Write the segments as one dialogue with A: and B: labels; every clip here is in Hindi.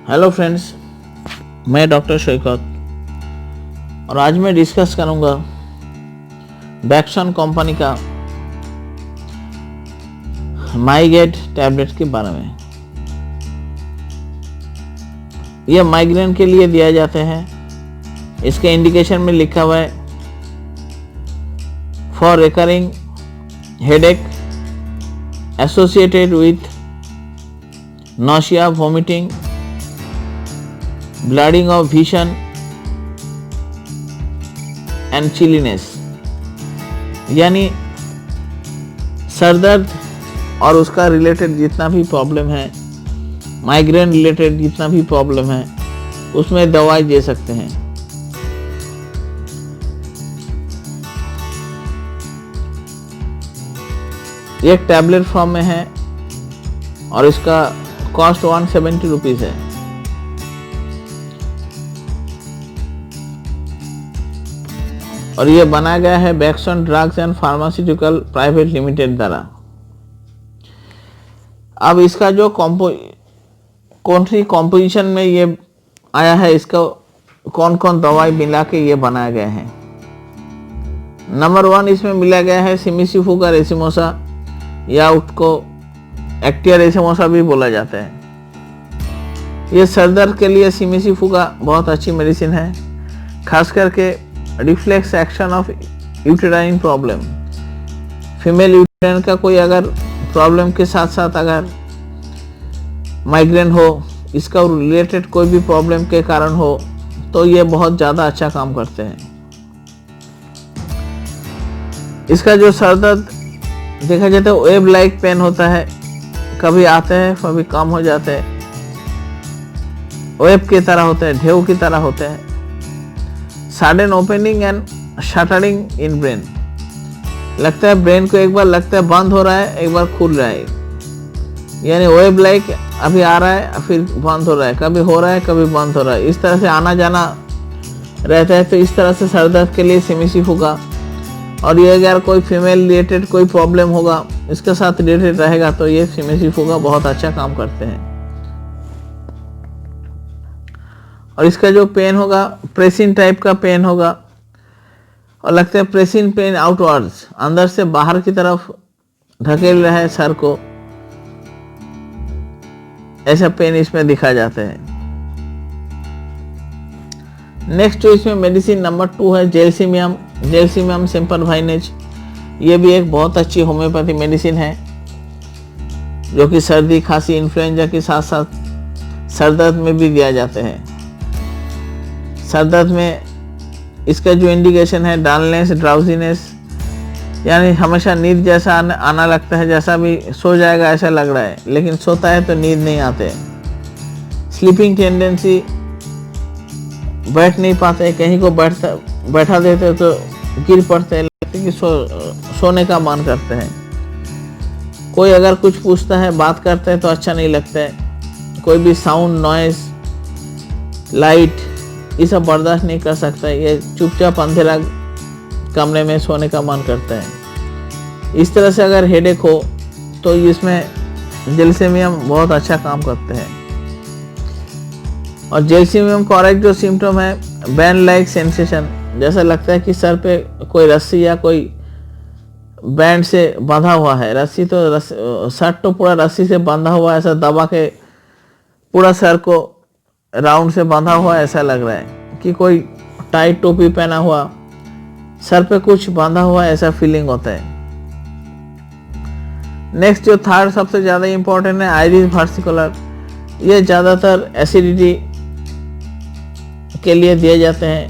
A: हेलो फ्रेंड्स, मैं डॉक्टर शौकत और आज मैं डिस्कस करूंगा बैक्सन कंपनी का माइगेट टैबलेट के बारे में। यह माइग्रेन के लिए दिया जाते हैं। इसके इंडिकेशन में लिखा हुआ है for recurring headache associated with nausea, vomiting, blurring of vision and chilliness। यानी सर दर्द और उसका रिलेटेड जितना भी प्रॉब्लम है, माइग्रेन रिलेटेड जितना भी प्रॉब्लम है, उसमें दवाई दे सकते हैं। ये एक टैबलेट फॉर्म में है और इसका कॉस्ट 170 रुपीज है। और ये बनाया गया है बैक्सन drugs and pharmaceutical private limited द्वारा। अब इसका जो कौन सी कॉम्पोजिशन में ये आया है, इसका कौन कौन दवाई मिला के ये बनाया गया है। नंबर 1 इसमें मिला गया है सिमिसिफुगा रेसिमोसा, या उसको एक्टिया रेसिमोसा भी बोला जाता है। ये सर दर्द के लिए सिमिसिफुगा बहुत अच्छी मेडिसिन है, खास करके reflex action of uterine problem. Female uterine का कोई अगर प्रॉब्लम के साथ साथ अगर माइग्रेन हो, इसका रिलेटेड कोई भी प्रॉब्लम के कारण हो, तो ये बहुत ज़्यादा अच्छा काम करते हैं। इसका जो सर दर्द देखा जाता है वेव लाइक पेन होता है, कभी आते हैं कभी कम हो जाते हैं, वेव की तरह होते हैं, ढेव की तरह होते हैं। Sudden opening and shuttering in brain, लगता है ब्रेन को एक बार लगता है बंद हो रहा है, एक बार खुल रहा है, यानी वेव लाइक अभी आ रहा है फिर बंद हो रहा है, कभी हो रहा है कभी बंद हो रहा है, इस तरह से आना जाना रहता है। तो इस तरह से सर दर्द के लिए सिमिसिफुगा। और ये अगर कोई फीमेल रिलेटेड कोई प्रॉब्लम होगा, इसके साथ रिलेटेड रहेगा, तो ये सिमिसिफुगा बहुत अच्छा काम करते हैं। और इसका जो पेन होगा प्रेसिंग टाइप का पेन होगा, और लगता है प्रेसिंग पेन आउटवर्ड्स, अंदर से बाहर की तरफ धकेल रहा है सर को, ऐसा पेन इसमें दिखा जाता है। नेक्स्ट जो इसमें मेडिसिन नंबर 2 है जेलसिमियम सिम्परवाइनेज। ये भी एक बहुत अच्छी होम्योपैथी मेडिसिन है, जो कि सर्दी खांसी इन्फ्लुएंजा के साथ साथ सर दर्द में भी दिया जाते हैं। सर दर्द में इसका जो इंडिकेशन है डलनेस, ड्राउजीनेस, यानी हमेशा नींद जैसा आना लगता है, जैसा भी सो जाएगा ऐसा लग रहा है, लेकिन सोता है तो नींद नहीं आते। स्लीपिंग टेंडेंसी, बैठ नहीं पाते, कहीं को बैठा देते तो गिर पड़ते हैं, लगता है कि सोने का मन करते हैं। कोई अगर कुछ पूछता है, बात करता है तो अच्छा नहीं लगता है। कोई भी साउंड, नॉइज, लाइट, ये सब बर्दाश्त नहीं कर सकता है। ये चुपचाप अंधेरा कमरे में सोने का मन करता है। इस तरह से अगर हेडेक हो तो इसमें जेलसिमियम बहुत अच्छा काम करते हैं। और जेलसिमियम का और एक जो सिम्टम है बैंड लाइक सेंसेशन, जैसा लगता है कि सर पे कोई रस्सी या कोई बैंड से बंधा हुआ है। रस्सी तो सर तो पूरा रस्सी से बंधा हुआ है, ऐसा दबा के पूरा सर को राउंड से बंधा हुआ ऐसा लग रहा है कि कोई टाइट टोपी पहना हुआ, सर पे कुछ बांधा हुआ ऐसा फीलिंग होता है। नेक्स्ट जो थर्ड सबसे ज़्यादा इम्पोर्टेंट है आइरिस वर्सिकुलर। ये ज़्यादातर एसिडिटी के लिए दिए जाते हैं।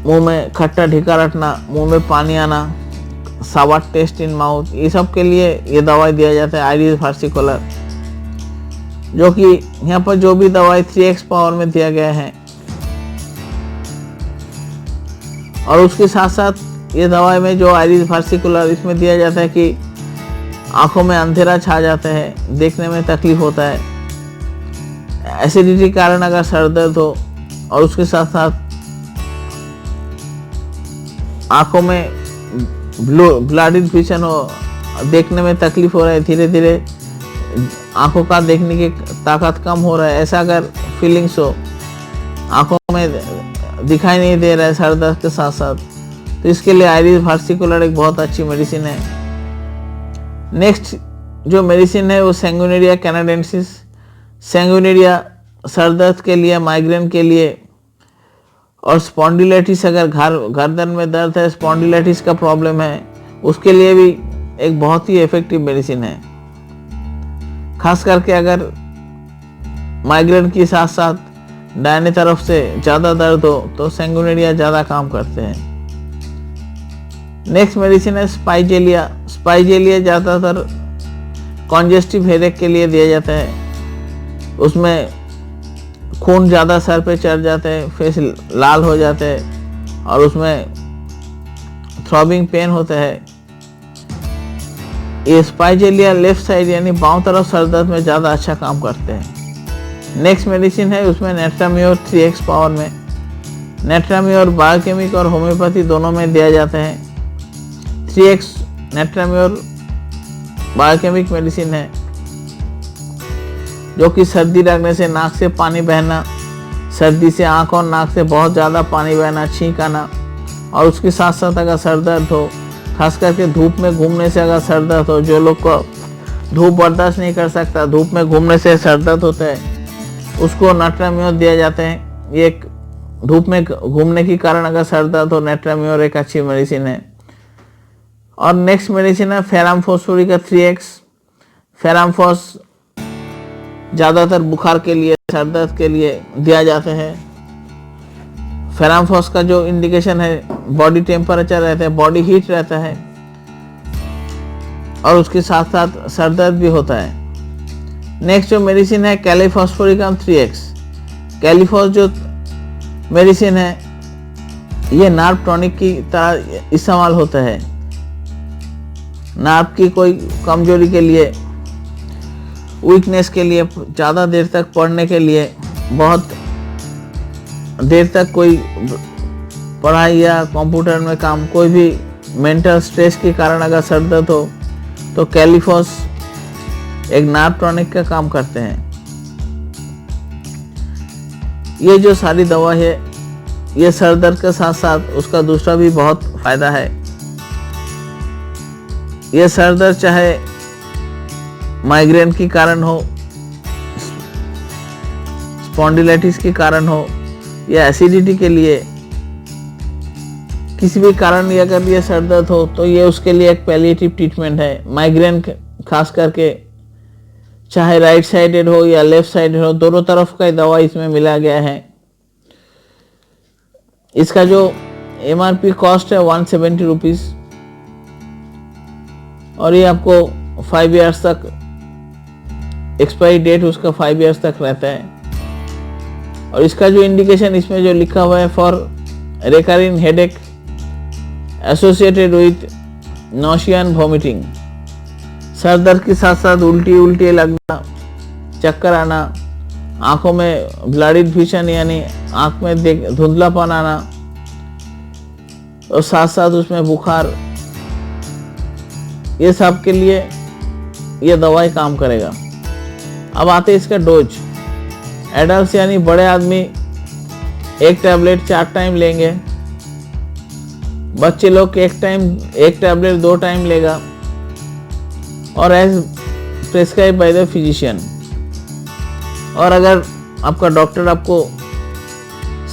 A: मुंह में खट्टा ढीका रखना, मुंह में पानी आना, सावर टेस्ट इन माउथ, ये सब के लिए ये दवाई दिया जाता है आइरिस वर्सिकुलर, जो कि यहाँ पर जो भी दवाई 3x पावर में दिया गया है। और उसके साथ साथ ये दवाई में जो आइरिस वर्सिकुलर इसमें दिया जाता है कि आंखों में अंधेरा छा जाता है, देखने में तकलीफ होता है। एसिडिटी के कारण अगर सर दर्द हो और उसके साथ साथ आंखों में ब्लडी विजन हो, देखने में तकलीफ हो रहा है, धीरे धीरे आंखों का देखने की ताकत कम हो रहा है, ऐसा अगर फीलिंग्स हो, आंखों में दिखाई नहीं दे रहा है सर दर्द के साथ साथ, तो इसके लिए आइरिस versicolor एक बहुत अच्छी मेडिसिन है। नेक्स्ट जो मेडिसिन है वो सैंगुइनेरिया कैनाडेंसिस। सैंगुइनेरिया सर दर्द के लिए, माइग्रेन के लिए, और स्पॉन्डिलाइटिस, अगर गर्दन में दर्द है, स्पॉन्डिलाइटिस का प्रॉब्लम है, उसके लिए भी एक बहुत ही इफेक्टिव मेडिसिन है। खास करके अगर माइग्रेन के साथ साथ दाहिने तरफ से ज़्यादा दर्द हो तो सैंगुइनेरिया ज़्यादा काम करते हैं। नेक्स्ट मेडिसिन है स्पाइजेलिया। स्पाइजेलिया ज़्यादातर कॉन्जेस्टिव हेडेक के लिए दिया जाता है। उसमें खून ज़्यादा सर पे चढ़ जाता है, फेस लाल हो जाता है और उसमें थ्रॉबिंग पेन होता है। ये स्पाइजेलिया लेफ्ट साइड यानी बाँव तरफ सर दर्द में ज़्यादा अच्छा काम करते हैं। नेक्स्ट मेडिसिन है उसमें नेट्राम्योर 3x पावर में। नेट्राम्योर बायोकेमिक और होम्योपैथी दोनों में दिया जाता है। 3x नेट्राम्योर बायोकेमिक मेडिसिन है जो कि सर्दी लगने से नाक से पानी बहना, सर्दी से आँख और नाक से बहुत ज़्यादा पानी बहना, छींक आना, और उसके साथ साथ अगर सर दर्द हो, खास करके धूप में घूमने से अगर सर दर्द हो, जो लोग को धूप बर्दाश्त नहीं कर सकता, धूप में घूमने से सर दर्द होता है, उसको नेट्राम्योर दिया जाता है। ये एक धूप में घूमने के कारण अगर सर दर्द हो, नेट्राम्योर एक अच्छी मेडिसिन है। और नेक्स्ट मेडिसिन है फेराम फॉस्फोरिका 3x। फेराम फॉस ज़्यादातर बुखार के लिए, सर दर्द के लिए दिया जाता है। फेराम फॉस का जो इंडिकेशन है, बॉडी टेम्परेचर रहता है, बॉडी हीट रहता है और उसके साथ साथ सर दर्द भी होता है। नेक्स्ट जो मेडिसिन है कैलीफॉस्फोरिकम 3x। कैलीफॉस जो मेडिसिन है ये नार्व टॉनिक की तरह इस्तेमाल होता है। नार्व की कोई कमजोरी के लिए, वीकनेस के लिए, ज़्यादा देर तक पढ़ने के लिए, बहुत देर तक कोई पढ़ाई या कंप्यूटर में काम, कोई भी मेंटल स्ट्रेस के कारण अगर सर दर्द हो तो कैलीफॉस एक नार्व टॉनिक का काम करते हैं। ये जो सारी दवा है ये सर दर्द के साथ साथ उसका दूसरा भी बहुत फायदा है। ये सर दर्द चाहे माइग्रेन के कारण हो, स्पॉन्डिलाइटिस के कारण हो, या एसिडिटी के लिए, किसी भी कारण अगर ये सर दर्द हो तो ये उसके लिए एक पैलिएटिव ट्रीटमेंट है। माइग्रेन खास करके चाहे राइट साइडेड हो या लेफ्ट साइडेड हो, दोनों तरफ का दवा इसमें मिला गया है। इसका जो MRP कॉस्ट है 170 रुपीज़ और ये आपको 5 इयर्स तक, एक्सपायरी डेट उसका 5 इयर्स तक रहता है। और इसका जो इंडिकेशन इसमें जो लिखा हुआ है, for recurring headache associated with nausea and vomiting, sir दर्द के साथ साथ उल्टी लगना, चक्कर आना, आंखों में ब्लडिड विजन यानी आंख में धुंधलापन आना, और साथ साथ उसमें बुखार, ये सब के लिए ये दवाई काम करेगा। अब आते इसका डोज। एडल्ट यानी बड़े आदमी 1 टैबलेट 4 टाइम लेंगे, बच्चे लोग 1 टैबलेट 2 टाइम लेगा, और as prescribe by the physician. और अगर आपका डॉक्टर आपको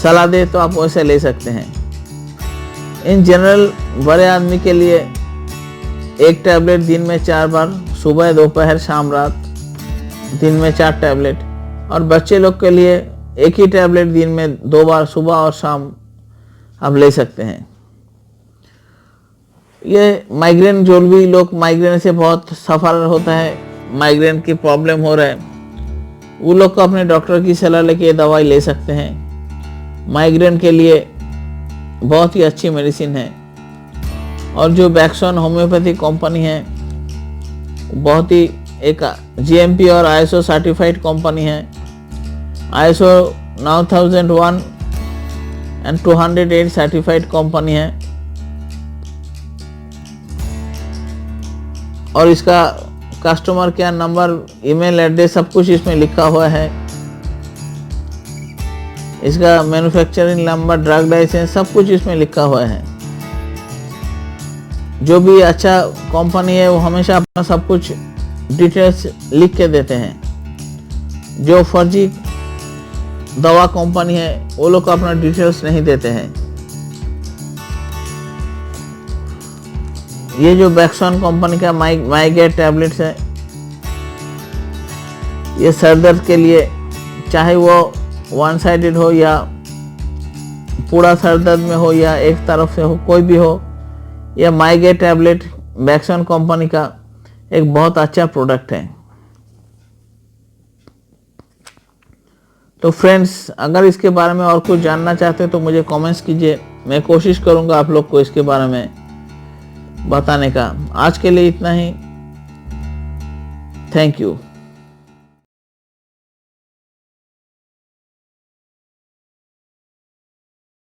A: सलाह दे तो आप वैसे ले सकते हैं। इन जनरल बड़े आदमी के लिए 1 टैबलेट दिन में 4 बार, सुबह, दोपहर, शाम, रात, दिन में 4 टैबलेट। और बच्चे लोग के लिए 1 ही टैबलेट दिन में 2 बार, सुबह और शाम आप ले सकते हैं। ये माइग्रेन, जो भी लोग माइग्रेन से बहुत सफ़र होता है, माइग्रेन की प्रॉब्लम हो रहा है, वो लोग को अपने डॉक्टर की सलाह लेके दवाई ले सकते हैं। माइग्रेन के लिए बहुत ही अच्छी मेडिसिन है। और जो बैक्सॉन होम्योपैथी कंपनी है बहुत ही एक GMP और ISO सर्टिफाइड कंपनी है। ISO 9001 एंड 208 सर्टिफाइड कंपनी है। और इसका customer care number, email address सब कुछ इसमें लिखा हुआ है। इसका मैन्युफैक्चरिंग नंबर, ड्रग लाइसेंस सब कुछ इसमें लिखा हुआ है। जो भी अच्छा कंपनी है वो हमेशा अपना सब कुछ डिटेल्स लिख के देते हैं। जो फर्जी दवा कंपनी है वो लोग अपना डिटेल्स नहीं देते हैं। ये जो बैक्सॉन कंपनी का माइगेट टैबलेट्स है, ये सर दर्द के लिए, चाहे वो वन साइडेड हो या पूरा सर दर्द में हो या एक तरफ से हो, कोई भी हो, यह माइगेट टैबलेट बैक्सॉन कंपनी का एक बहुत अच्छा प्रोडक्ट है। तो फ्रेंड्स, अगर इसके बारे में और कुछ जानना चाहते हैं तो मुझे कमेंट्स कीजिए, मैं कोशिश करूंगा आप लोग को इसके बारे में बताने का। आज के लिए इतना ही। Thank you.